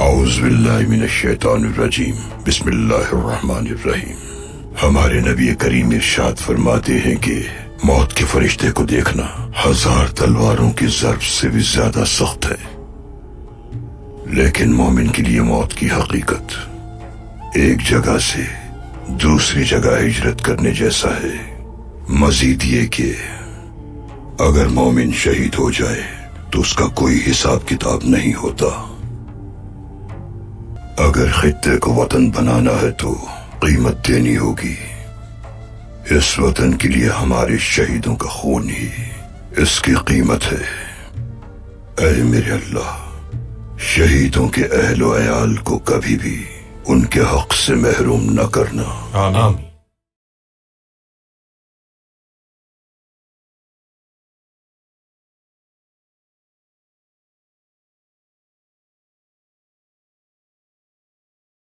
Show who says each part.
Speaker 1: اعوذ باللہ من الشیطان الرجیم بسم اللہ الرحمن الرحیم۔ ہمارے نبی کریم ارشاد فرماتے ہیں کہ موت کے فرشتے کو دیکھنا 1000 تلواروں کی ضرب سے بھی زیادہ سخت ہے، لیکن مومن کے لیے موت کی حقیقت ایک جگہ سے دوسری جگہ ہجرت کرنے جیسا ہے۔ مزید یہ کہ اگر مومن شہید ہو جائے تو اس کا کوئی حساب کتاب نہیں ہوتا۔ اگر خطے کو وطن بنانا ہے تو قیمت دینی ہوگی۔ اس وطن کے لیے ہمارے شہیدوں کا خون ہی اس کی قیمت ہے۔ اے میرے اللہ، شہیدوں کے اہل و عیال کو کبھی بھی ان کے حق سے محروم نہ کرنا۔
Speaker 2: آمین۔